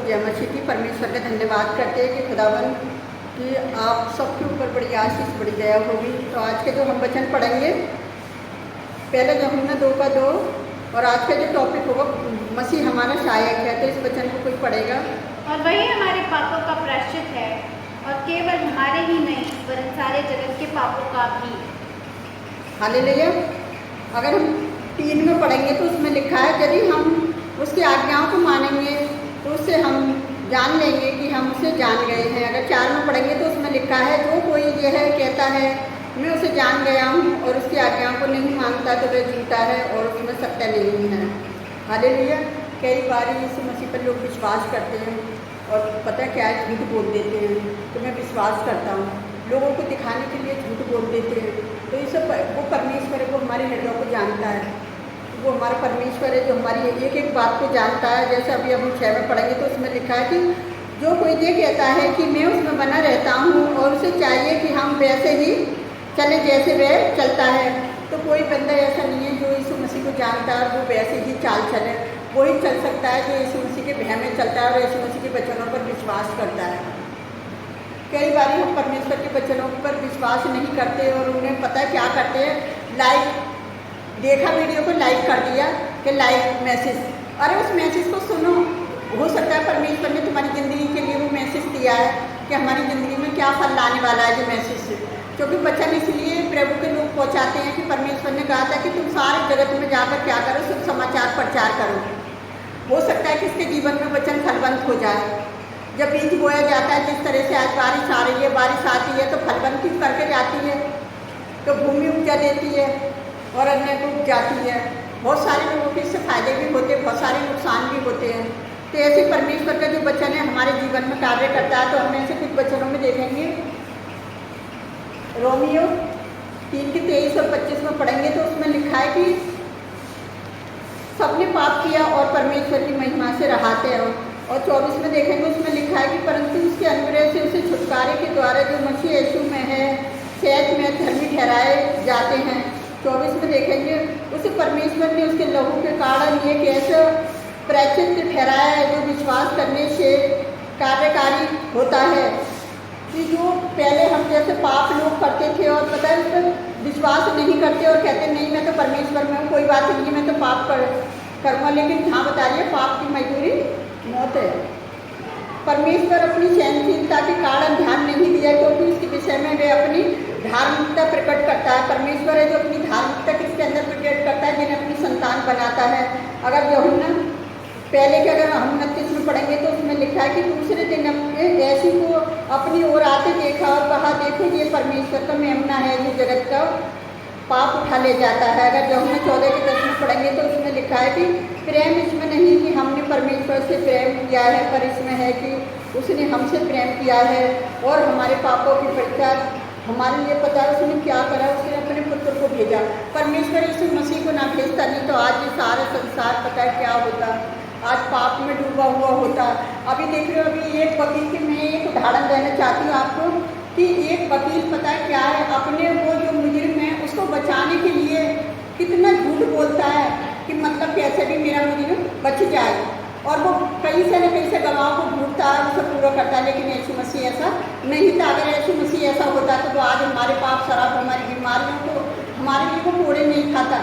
जय मसीह की। परमेश्वर का धन्यवाद करते हैं कि खुदावन कि आप सबके ऊपर बड़ी आशीष बड़ी दया होगी। तो आज के जो हम वचन पढ़ेंगे, पहले यूहन्ना 2:2 और आज का जो टॉपिक होगा मसीह हमारा सहायक है। तो इस वचन को कोई पढ़ेगा। और वही हमारे पापों का प्रायश्चित है, और केवल हमारे ही नहीं वरन सारे जगत के पापों का भी। हालेलुया। अगर हम 3 में पढ़ेंगे तो उसमें लिखा है यदि हम उसकी आज्ञाओं को मानेंगे तो उससे हम जान लेंगे कि हम उसे जान गए हैं। अगर 4 में पढ़ेंगे तो उसमें लिखा है जो कोई यह कहता है मैं उसे जान गया हूँ और उसकी आज्ञाओं को नहीं मानता तो वह झूठा है और उसमें सत्य नहीं है। हालेलुया। कई बार यीशु मसीह पर लोग विश्वास करते हैं और पता क्या है, झूठ बोल देते हैं। तो मैं विश्वास करता हूँ, लोगों को दिखाने के लिए झूठ बोल देते हैं। तो ये सब वो परमेश्वर है, वो हमारे हृदय को जानता है। वो हमारा परमेश्वर है जो हमारी एक एक बात को जानता है। जैसे अभी हम 6 में पढ़ेंगे तो उसमें लिखा है कि जो कोई ये कहता है कि मैं उसमें बना रहता हूँ और उसे चाहिए कि हम वैसे ही चले जैसे वह चलता है। तो कोई बंदा ऐसा नहीं है जो यीशु मसीह को जानता है वो वैसे ही चाल चले। वही चल सकता है जो यीशु मसीह के भय में चलता है और यीशु मसीह के वचनों पर विश्वास करता है। कई बार हम परमेश्वर के वचनों पर विश्वास नहीं करते और उन्हें पता है क्या करते हैं, लाइक देखा वीडियो को लाइक कर दिया कि लाइक मैसेज। अरे उस मैसेज को सुनो, हो सकता है परमेश्वर ने तुम्हारी ज़िंदगी के लिए वो मैसेज दिया है कि हमारी ज़िंदगी में क्या फल लाने वाला है जो मैसेज से। क्योंकि वचन इसलिए प्रभु के लोग पहुँचाते हैं कि परमेश्वर ने कहा था कि तुम सारे जगत में जाकर क्या करो, शुभ समाचार प्रचार करो। हो सकता है कि इसके जीवन में वचन फलवंत हो जाए। जब बीज बोया जाता है, जिस तरह से आज बारिश आ रही है, बारिश आती है तो फलवंती करके जाती है, तो भूमि उपजा देती है और अन्य को उग जाती है। बहुत सारे लोगों के इससे फायदे भी होते हैं, बहुत सारे नुकसान भी होते हैं। तो ऐसे परमेश्वर का जो वचन है हमारे जीवन में कार्य करता है। तो हम ऐसे कुछ वचनों में देखेंगे। रोमियो 3:23 और 25 में पढ़ेंगे तो उसमें लिखा है कि सबने पाप किया और परमेश्वर की महिमा से रहाते हैं। और 24 में देखेंगे उसमें लिखा है कि परंतु उसके अनुग्रह से उसे छुटकारे के द्वारा जो मसीह यीशु में है सहज में धर्मी ठहराए जाते हैं। 24 में देखेंगे उसे परमेश्वर ने उसके लहू के कारण एक ऐसा प्रायश्चित ठहराया है जो विश्वास करने से कार्यकारी होता है। कि जो पहले हम जैसे पाप लोग करते थे और पता है उस पर विश्वास नहीं करते और कहते नहीं मैं तो परमेश्वर में हूँ, कोई बात नहीं, मैं तो पाप करूँगा। लेकिन यहाँ बता रही है पाप की मजदूरी मौत है। परमेश्वर अपनी सहनशीलता के कारण ध्यान नहीं दिया क्योंकि उसके विषय में वे अपनी धार्मिकता प्रकट करता है। परमेश्वर है जो अपनी धार्मिकता किसके अंदर प्रकट करता है, जिन्हें अपनी संतान बनाता है। अगर यूहन्ना पहले के अगर हम 29 में पढ़ेंगे तो उसमें लिखा है कि दूसरे दिन ऐसी को अपनी ओर आते देखा और कहा देखो ये परमेश्वर का मेमना है जो जगत का पाप उठा ले जाता है। अगर यूहन्ना 14:10 में पढ़ेंगे तो उसमें लिखा है कि प्रेम इसमें नहीं कि हमने परमेश्वर से प्रेम किया है, पर इसमें है कि उसने हमसे प्रेम किया है और हमारे पापों की परीक्षा हमारे लिए पता है उसने क्या करा, उसने अपने पुत्र को भेजा। परमेश्वर यीशु मसीह को ना भेजता नहीं तो आज ये सारा संसार पता है क्या होता, आज पाप में डूबा हुआ होता। अभी देख रहे हो, अभी एक वकील की मैं एक उदाहरण देना चाहती हूँ आपको कि एक वकील पता है क्या है, अपने वो जो मुजरिम है उसको बचाने के लिए कितना झूठ बोलता है कि मतलब कैसे भी मेरा मुजरिम बच जाए। और वो कहीं से न कहीं से गवाहों को ढूंढता है, उसे पूरा करता है। लेकिन यीशु मसीह ऐसा नहीं था। अगर यीशु मसीह ऐसा होता तो वो आज हमारे पाप शराब हमारी बीमारियों को हमारे लिए वो कोड़े नहीं खाता,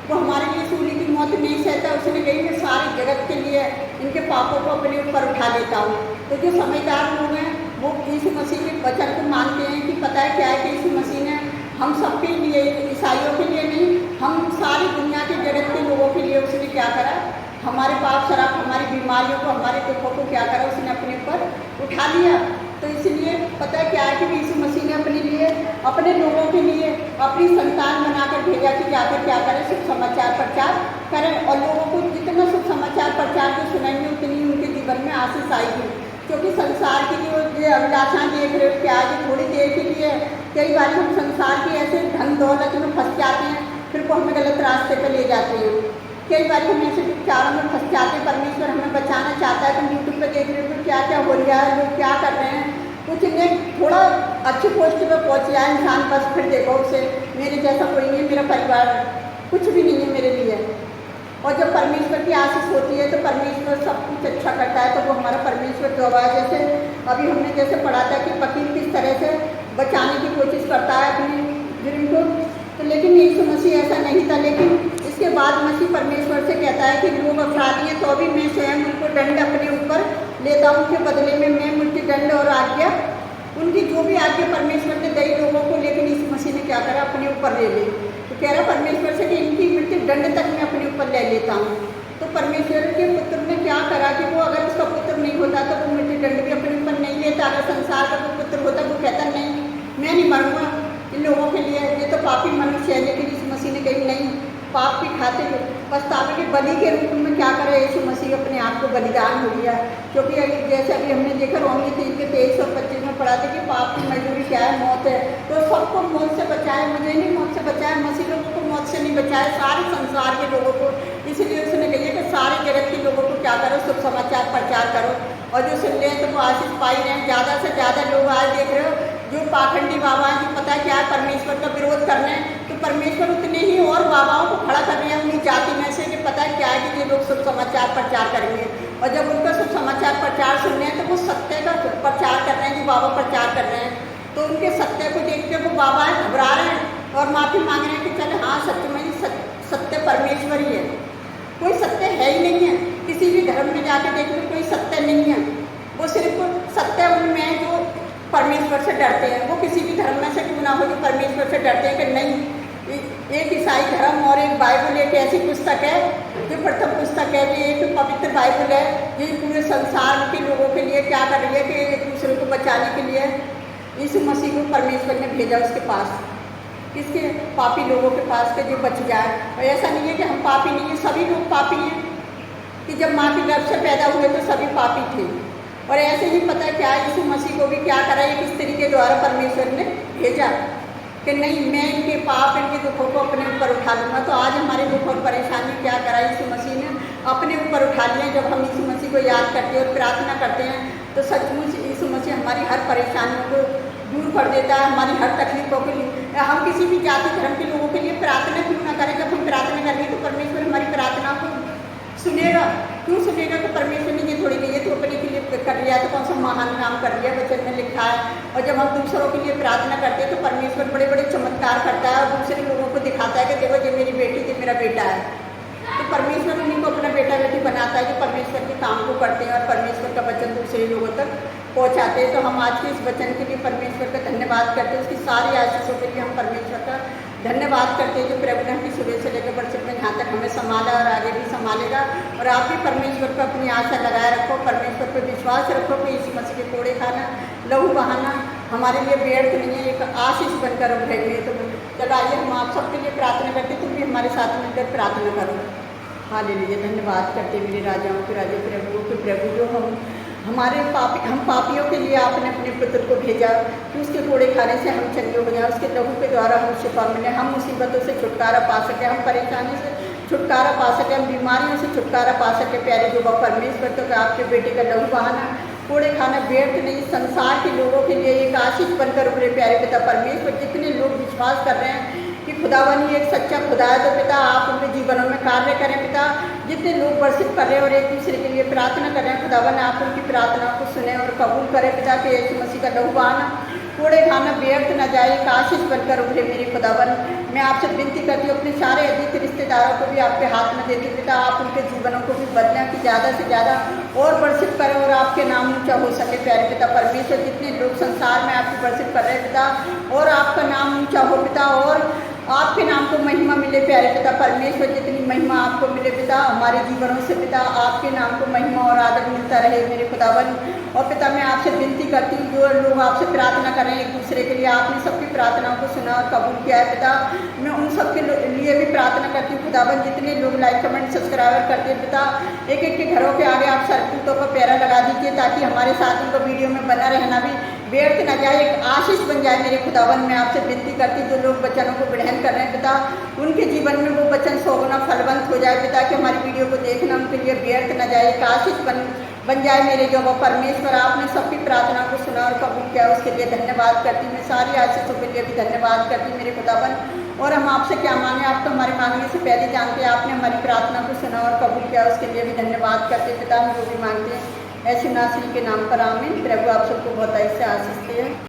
वो हमारे लिए सूली की मौत नहीं सहता। उसने कही मैं सारे जगत के लिए इनके पापों को अपने ऊपर उठा लेता हूँ। तो जो समझदार लोग हैं वो यीशु मसीह के वचन को मानते हैं कि पता है क्या है कि यीशु मसीह ने हम सबके लिए, ईसाइयों के लिए नहीं, हम सारी दुनिया के जगत के लोगों के लिए उसने क्या करा, हमारे पाप शराब हमारी बीमारियों को हमारे दुखों को क्या करा, उसने अपने ऊपर उठा लिया। तो इसलिए पता है क्या है कि यीशु मसीह ने अपने लिए, अपने लोगों के लिए अपनी संतान बनाकर भेजा कि जाकर क्या करें, शुभ समाचार प्रचार करें। और लोगों को जितना शुभ समाचार प्रचार को सुनाएंगे उतनी उनके जीवन में आशीष आएगी। क्योंकि संसार की जो अभिलाषा देख रहे हो क्या है, थोड़ी देर के लिए कई बार हम संसार के ऐसे धन दौलत में फंस जाते हैं, फिर वो हमें गलत रास्ते पर ले जाते हैं। कई बार हम ऐसे विचारों में फंस जाते हैं। परमेश्वर हमें बचाना चाहता है। तुम यूट्यूब पर देख रहे हो क्या क्या हो रहा है, लोग क्या कर रहे हैं, कुछ नहीं, थोड़ा अच्छी पोस्ट पर पहुँच जाए इंसान, बस फिर देखो उसे मेरे जैसा कोई नहीं, मेरा परिवार कुछ भी नहीं है मेरे लिए। और जब परमेश्वर की आशीष होती है तो परमेश्वर सब कुछ अच्छा करता है। तो वो हमारा परमेश्वर जो है, जैसे अभी हमने जैसे पढ़ा था कि वकील किस तरह से बचाने की कोशिश करता है अपने जुर्म को, तो लेकिन यीशु मसीह ऐसा नहीं था। लेकिन इसके बाद मसीह परमेश्वर से कहता है कि लोग अपराधी हैं तो भी मैं स्वयं उनको दंड अपने ऊपर लेता हूँ, उनके बदले में मैं उनकी दंड और आज्ञा, उनकी जो भी आज्ञा परमेश्वर ने दी लोगों को, लेकिन यीशु मसीह ने क्या करा, अपने ऊपर ले ली। तो कह रहा परमेश्वर से कि इनकी मृत्यु दंड तक मैं अपने ऊपर ले लेता हूँ। तो परमेश्वर के पुत्र ने क्या करा कि वो अगर उसका पुत्र नहीं होता तो वो मृत्यु दंड भी अपने ऊपर नहीं लेता। अगर संसार का कोई पुत्र होता वो कहता नहीं मैं नहीं मरूंगा इन लोगों के लिए, ये तो पापी मनुष्य है। लेकिन यीशु मसीह ने कही नहीं, पाप की खातिर पछतावे के बलि के रूप में क्या करे, यीशु मसीह अपने आप को बलिदान हो गया। क्योंकि जैसे अभी हमने देखा रोमी 3 के 23 और 25 में पढ़ा था कि पाप की मजदूरी क्या है, मौत है। तो सबको मौत से बचाए, मुझे नहीं मौत से बचाए, मसीह लोगों को मौत से नहीं बचाए, सारे संसार के लोगों को। इसलिए उसने कही कि सारे जगत के लोगों को क्या करो, शुभ समाचार प्रचार करो, और जो सुन रहे हैं तो वो आशीष पाई रहे हैं। ज़्यादा से ज़्यादा लोग आज देख रहे हो जो पाखंडी बाबा हैं, जो पता है क्या है परमेश्वर का विरोध कर रहे हैं, तो परमेश्वर उतने ही और बाबाओं को खड़ा कर रहे हैं उनकी जाति में से कि पता है क्या है कि ये लोग शुभ समाचार प्रचार करेंगे। और जब उनका शुभ समाचार प्रचार सुन रहे हैं तो वो सत्य का प्रचार कर रहे हैं, जो बाबा प्रचार कर रहे हैं। तो उनके सत्य को देख के वो बाबा घबरा रहे हैं और माफ़ी मांग रहे हैं कि चल हाँ सत्य में सत्य परमेश्वर ही है, कोई सत्य है ही नहीं है। किसी भी धर्म में जाकर देख लो कोई सत्य नहीं है, वो सिर्फ सत्य उनमें जो परमेश्वर से डरते हैं। वो किसी भी धर्म में से क्यों ना हो जो परमेश्वर से डरते हैं कि नहीं, एक ईसाई धर्म और एक बाइबल एक ऐसी पुस्तक है जो प्रथम पुस्तक है, कि एक पवित्र बाइबल है, ये पूरे संसार के लोगों के लिए क्या कर रही है कि एक दूसरे को बचाने के लिए यीशु मसीह को परमेश्वर ने भेजा उसके पास, किसके, पापी लोगों के पास, के जो बच जाए। और ऐसा नहीं है कि हम पापी नहीं हैं, सभी लोग पापी हैं, कि जब माँ के गर्भ से पैदा हुए तो सभी पापी थे। और ऐसे ही पता है क्या, यीशु मसीह को भी क्या करा, एक स्त्री के द्वारा परमेश्वर ने भेजा कि नहीं मैं इनके पाप इनके दुखों को अपने ऊपर उठा लूँगा। तो आज हमारे दुख और परेशानी क्या करा, यीशु मसीह ने अपने ऊपर उठा लिया। जब हम यीशु मसीह को याद करते हैं और प्रार्थना करते हैं तो सचमुच यीशु मसीह हमारी हर परेशानियों को दूर कर देता है, हमारी हर तकलीफों के लिए। हम किसी भी जाति धर्म के लोगों के लिए प्रार्थना क्यों ना करें, जब हम प्रार्थना करेंगे तो परमेश्वर हमारी प्रार्थना को सुनेगा। क्यों सुनेगा, तो परमेश्वर ने ये थोड़ी नहीं है तो अपने के लिए कर लिया है, तो कौन सा महान काम कर लिया, वचन में लिखा है। और जब हम दूसरों के लिए प्रार्थना करते हैं तो परमेश्वर बड़े बड़े चमत्कार करता है और दूसरे लोगों को दिखाता है कि देखो ये मेरी बेटी, ये मेरा बेटा है। तो परमेश्वर उन्हीं को अपना बेटा बेटी बनाता है जो परमेश्वर के काम को करते हैं और परमेश्वर का वचन दूसरे लोगों तक पहुँचाते हैं। तो हम आज के इस वचन के लिए परमेश्वर का धन्यवाद करते हैं, उसकी सारी आशीषों के लिए हम परमेश्वर का धन्यवाद करते हैं जो प्रभु ने हमकी सुबह से लेकर वर्षिप में यहाँ तक हमें संभाला और आगे भी संभालेगा। और आप भी परमेश्वर पर अपनी आशा लगाए रखो, परमेश्वर पर विश्वास रखो कि यीशु मसीह के कोड़े खाना, लहू बहाना हमारे लिए व्यर्थ नहीं है, एक आशीष बनकर उभरेंगे। तो चलो आइए हम आप सबके लिए प्रार्थना करते, तुम भी हमारे साथ मिलकर प्रार्थना करो। हालेलुया, धन्यवाद करते मेरे राजाओं के राजा, प्रभुओं के प्रभु, जो हम पापियों के लिए आपने अपने पुत्र को भेजा कि उसके कोड़े खाने से हम चंगे हो जाए, उसके लहू के द्वारा हम शिफा मिले, हम मुसीबतों से छुटकारा पा सकें, हम परेशानी से छुटकारा पा सकें, हम बीमारियों से छुटकारा पा सकें। प्यारे जो परमेश्वर, तो आपके बेटे का लहू बहाना, कोड़े खाना व्यर्थ नहीं, संसार के लोगों के लिए एक आशीष बनकर उभरे। प्यारे पिता परमेश्वर, जितने लोग विश्वास कर रहे हैं कि खुदावन ही एक सच्चा खुदा है, तो पिता आप उनके जीवनों में कार्य करें। पिता जितने लोग वर्षिप कर रहे हैं और एक दूसरे के लिए प्रार्थना कर रहे हैं, खुदावन आप उनकी प्रार्थना को सुने और कबूल करें। पिता के यीशु मसीह का लहू बहाना, कोड़े खाना व्यर्थ न जाए, एक आशीष बनकर उभरे। मेरे खुदावन, मैं आपसे विनती करती हूँ, अपने सारे अधिक रिश्तेदारों को भी आपके हाथ में देती हूँ। पिता आप उनके जीवनों को भी बदलें कि ज़्यादा से ज़्यादा और वर्षिप करें और आपके नाम ऊँचा हो सके। प्यारे पिता परमेश्वर, जितने लोग संसार में आपकी वर्षिप कर रहे हैं पिता, और आपका नाम ऊँचा हो पिता, और आपके नाम को महिमा मिले। प्यारे पिता परमेश्वर, जितनी महिमा आपको मिले पिता हमारे जीवनों से, पिता आपके नाम को महिमा और आदर मिलता रहे मेरे खुदावन। और पिता मैं आपसे विनती करती हूँ, जो लोग आपसे प्रार्थना कर रहे हैं एक दूसरे के लिए, आपने सबकी प्रार्थनाओं को सुना और कबूल किया है पिता, मैं उन सबके लिए भी प्रार्थना करती हूँ खुदावन। जितने लोग लाइक कमेंट सब्सक्राइबर करते हैं पिता, एक एक के घरों के आगे आप सरकूटों का पैरा लगा दीजिए, ताकि हमारे साथ उनको वीडियो में बना रहना भी व्यर्थ न जाए, एक आशीष बन जाए मेरे खुदावन। मैं आपसे विनती करती, जो लोग वचनों को ग्रहण कर रहे हैं पिता, उनके जीवन में वो वचन 100 गुना फलवंत हो जाए पिता, कि हमारी वीडियो को देखना उनके लिए व्यर्थ न जाए, एक आशीष बन जाए मेरे जो परमेश्वर। आपने सबकी प्रार्थना को सुना और कबूल किया, उसके लिए धन्यवाद करती, मैं सारी आशीषों के लिए भी धन्यवाद करती मेरे खुदावन। और हम आपसे क्या मांगे, आप तो हमारी मांगने से पहले जानते हैं। आपने हमारी प्रार्थना को सुना और कबूल किया, उसके लिए भी धन्यवाद करते। पिता हम जो भी मांगते हैं ऐसे नासिल के नाम पर आमीन। प्रभु आप सबको बहुत से आशीष दे।